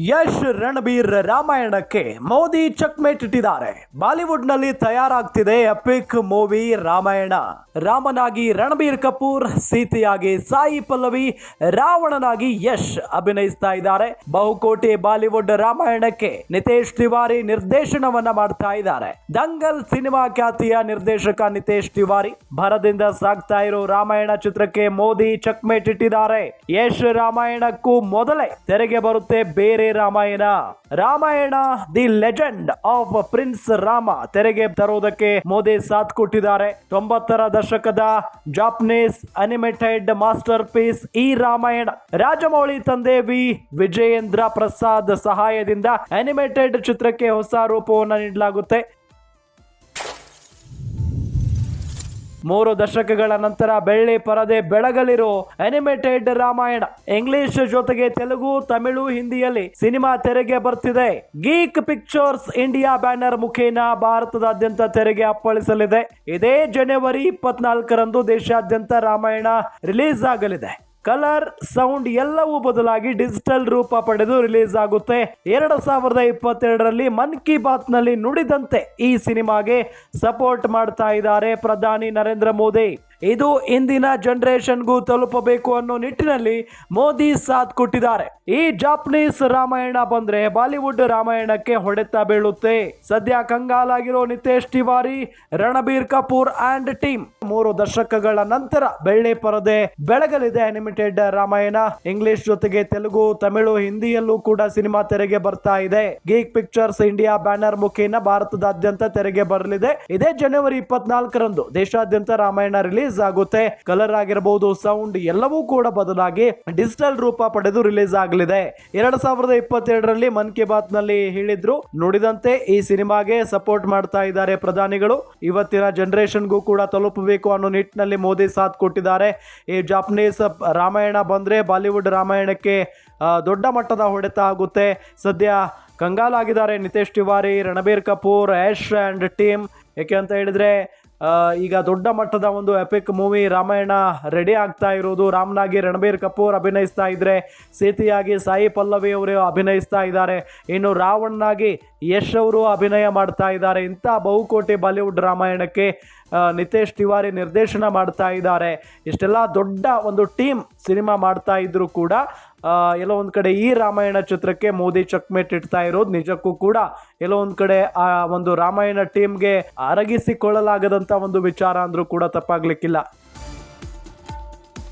ಯಶ್ ರಣಬೀರ್ ರಾಮಾಯಣಕ್ಕೆ ಮೋದಿ ಚಕ್ಮೇಟ್ ಇಟ್ಟಿದ್ದಾರೆ. ಬಾಲಿವುಡ್ ನಲ್ಲಿ ತಯಾರಾಗ್ತಿದೆ EPIC movie Ramayana. ರಾಮನಾಗಿ Ranbir Kapoor, ಸೀತೆಯಾಗಿ Sai Pallavi, ರಾವಣನಾಗಿ Yash ಅಭಿನಯಿಸ್ತಾ ಇದ್ದಾರೆ. ಬಹುಕೋಟಿ ಬಾಲಿವುಡ್ ರಾಮಾಯಣಕ್ಕೆ ನಿತೇಶ್ ತಿವಾರಿ ನಿರ್ದೇಶನವನ್ನ ಮಾಡ್ತಾ ಇದ್ದಾರೆ. ದಂಗಲ್ ಸಿನಿಮಾ ಖ್ಯಾತಿಯ ನಿರ್ದೇಶಕ ನಿತೇಶ್ ತಿವಾರಿ ಭರದಿಂದ ಸಾಗ್ತಾ ಇರೋ ರಾಮಾಯಣ ಚಿತ್ರಕ್ಕೆ ಮೋದಿ ಚಕ್ಮೇಟ್ ಇಟ್ಟಿದ್ದಾರೆ. ಯಶ್ ರಾಮಾಯಣಕ್ಕೂ ಮೊದಲೇ ತೆರೆಗೆ ಬರುತ್ತೆ ಬೇರೆ Ramayana the legend of prince Rama ತೆರೆಗೆ ತರುವುದಕ್ಕೆ ಮೋದಿ ಸಾಥ್ ಕೊಟ್ಟಿದ್ದಾರೆ. 90ರ ದಶಕದ ಜಾಪನೀಸ್ ಅನಿಮೇಟೆಡ್ ಮಾಸ್ಟರ್ ಪೀಸ್ ಈ ರಾಮಾಯಣ. ರಾಜಮೌಳಿ ತಂದೆ ವಿಜಯೇಂದ್ರ ಪ್ರಸಾದ್ ಸಹಾಯದಿಂದ ಅನಿಮೇಟೆಡ್ ಚಿತ್ರಕ್ಕೆ ಹೊಸ ರೂಪವನ್ನು ನೀಡಲಾಗುತ್ತೆ. 3 ದಶಕಗಳ ನಂತರ ಬೆಳ್ಳಿ ಪರದೆ ಬೆಳಗಲಿರೋ ಅನಿಮೇಟೆಡ್ ರಾಮಾಯಣ ಇಂಗ್ಲಿಷ್ ಜೊತೆಗೆ ತೆಲುಗು, ತಮಿಳು, ಹಿಂದಿಯಲ್ಲಿ ಸಿನಿಮಾ ತೆರೆಗೆ ಬರ್ತಿದೆ. ಗೀಕ್ ಪಿಕ್ಚರ್ಸ್ ಇಂಡಿಯಾ ಬ್ಯಾನರ್ ಮುಖೇನ ಭಾರತದಾದ್ಯಂತ ತೆರೆಗೆ ಅಪ್ಪಳಿಸಲಿದೆ. ಇದೇ ಜನವರಿ 24ರಂದು ದೇಶಾದ್ಯಂತ ರಾಮಾಯಣ ರಿಲೀಸ್ ಆಗಲಿದೆ. ಕಲರ್, ಸೌಂಡ್ ಎಲ್ಲವೂ ಬದಲಾಗಿ ಡಿಜಿಟಲ್ ರೂಪ ಪಡೆದು ರಿಲೀಸ್ ಆಗುತ್ತೆ. 2022ರಲ್ಲಿ ಮನ್ ಕಿ ಬಾತ್ ನಲ್ಲಿ ನುಡಿದಂತೆ ಈ ಸಿನಿಮಾಗೆ ಸಪೋರ್ಟ್ ಮಾಡ್ತಾ ಇದ್ದಾರೆ ಪ್ರಧಾನಿ ನರೇಂದ್ರ ಮೋದಿ. ಇದು ಇಂದಿನ ಜನರೇಷನ್ಗೂ ತಲುಪಬೇಕು ಅನ್ನೋ ನಿಟ್ಟಿನಲ್ಲಿ ಮೋದಿ ಸಾಥ್ ಕೊಟ್ಟಿದ್ದಾರೆ. ಈ ಜಾಪನೀಸ್ ರಾಮಾಯಣ ಬಂದ್ರೆ ಬಾಲಿವುಡ್ ರಾಮಾಯಣಕ್ಕೆ ಹೊಡೆತ ಬೀಳುತ್ತೆ. ಸದ್ಯ ಕಂಗಾಲಾಗಿರೋ ನಿತೇಶ್ ತಿವಾರಿ, ರಣಬೀರ್ ಕಪೂರ್ ಅಂಡ್ ಟೀಮ್ 3 ದಶಕಗಳ ನಂತರ ಬೆಳ್ಳಿ ಪರದೆ ಬೆಳಗಲಿದೆ ಅನಿಮೇಟೆಡ್ ರಾಮಾಯಣ. ಇಂಗ್ಲಿಷ್ ಜೊತೆಗೆ ತೆಲುಗು, ತಮಿಳು, ಹಿಂದಿಯಲ್ಲೂ ಕೂಡ ಸಿನಿಮಾ ತೆರೆಗೆ ಬರ್ತಾ ಇದೆ. ಗೀಕ್ ಪಿಕ್ಚರ್ಸ್ ಇಂಡಿಯಾ ಬ್ಯಾನರ್ ಮುಖೇನ ಭಾರತದಾದ್ಯಂತ ತೆರೆಗೆ ಬರಲಿದೆ. ಇದೇ ಜನವರಿ 24ರಂದು ದೇಶಾದ್ಯಂತ ರಾಮಾಯಣ ರಿಲೀಸ್ ಆಗುತ್ತೆ. ಕಲರ್ ಆಗಿರಬಹುದು, ಸೌಂಡ್ ಎಲ್ಲವೂ ಕೂಡ ಬದಲಾಗಿ ಡಿಜಿಟಲ್ ರೂಪ ಪಡೆದು ರಿಲೀಸ್ ಆಗಲಿದೆ. 2022ರಲ್ಲಿ ಮನ್ ಕಿ ಬಾತ್ ನಲ್ಲಿ ಹೇಳಿದ್ರು, ನುಡಿದಂತೆ ಈ ಸಿನಿಮಾಗೆ ಸಪೋರ್ಟ್ ಮಾಡ್ತಾ ಇದ್ದಾರೆ ಪ್ರಧಾನಿಗಳು. ಇವತ್ತಿನ ಜನರೇಷನ್ಗೂ ಕೂಡ ತಲುಪಬೇಕು ಅನ್ನೋ ನಿಟ್ಟಿನಲ್ಲಿ ಮೋದಿ ಸಾಥ್ ಕೊಟ್ಟಿದ್ದಾರೆ. ಈ ಜಾಪನೀಸ್ ರಾಮಾಯಣ ಬಂದ್ರೆ ಬಾಲಿವುಡ್ ರಾಮಾಯಣಕ್ಕೆ ದೊಡ್ಡ ಮಟ್ಟದ ಹೊಡೆತ ಆಗುತ್ತೆ. ಸದ್ಯ ಕಂಗಾಲಾಗಿದ್ದಾರೆ ನಿತೇಶ್ ತಿವಾರಿ, ರಣಬೀರ್ ಕಪೂರ್, ಯಶ್ ಅಂಡ್ ಟೀಮ್. ಯಾಕೆ ಅಂತ ಹೇಳಿದ್ರೆ ಈಗ ದೊಡ್ಡ ಮಟ್ಟದ ಒಂದು ಎಪಿಕ್ ಮೂವಿ ರಾಮಾಯಣ ರೆಡಿ ಆಗ್ತಾ ಇರೋದು. ರಾಮನಾಗಿ ರಣಬೀರ್ ಕಪೂರ್ ಅಭಿನಯಿಸ್ತಾ ಇದ್ರೆ, ಸೀತೆಯಾಗಿ ಸಾಯಿ ಪಲ್ಲವಿ ಅವರು ಅಭಿನಯಿಸ್ತಾ ಇದ್ದಾರೆ. ಇನ್ನು ರಾವಣನಾಗಿ ಯಶ್ ಅವರು ಅಭಿನಯ ಮಾಡ್ತಾ ಇದ್ದಾರೆ. ಇಂಥ ಬಹುಕೋಟಿ ಬಾಲಿವುಡ್ ರಾಮಾಯಣಕ್ಕೆ ನಿತೇಶ್ ತಿವಾರಿ ನಿರ್ದೇಶನ ಮಾಡ್ತಾ ಇದ್ದಾರೆ. ಇಷ್ಟೆಲ್ಲ ದೊಡ್ಡ ಒಂದು ಟೀಮ್ ಸಿನಿಮಾ ಮಾಡ್ತಾ ಇದ್ರು ಕೂಡ ಎಲ್ಲೋ ಒಂದು ಕಡೆ ಈ ರಾಮಾಯಣ ಚಿತ್ರಕ್ಕೆ ಮೋದಿ ಚಕ್ಮೇಟ್ ಇಡ್ತಾ ಇರೋದು ನಿಜಕ್ಕೂ ಕೂಡ ಎಲ್ಲೋ ಒಂದು ಕಡೆ ಆ ಒಂದು ರಾಮಾಯಣ ಟೀಮ್ಗೆ ಅರಗಿಸಿಕೊಳ್ಳಲಾಗದಂತ ಒಂದು ವಿಚಾರ ಅಂದ್ರೂ ಕೂಡ ತಪ್ಪಾಗ್ಲಿಕ್ಕಿಲ್ಲ.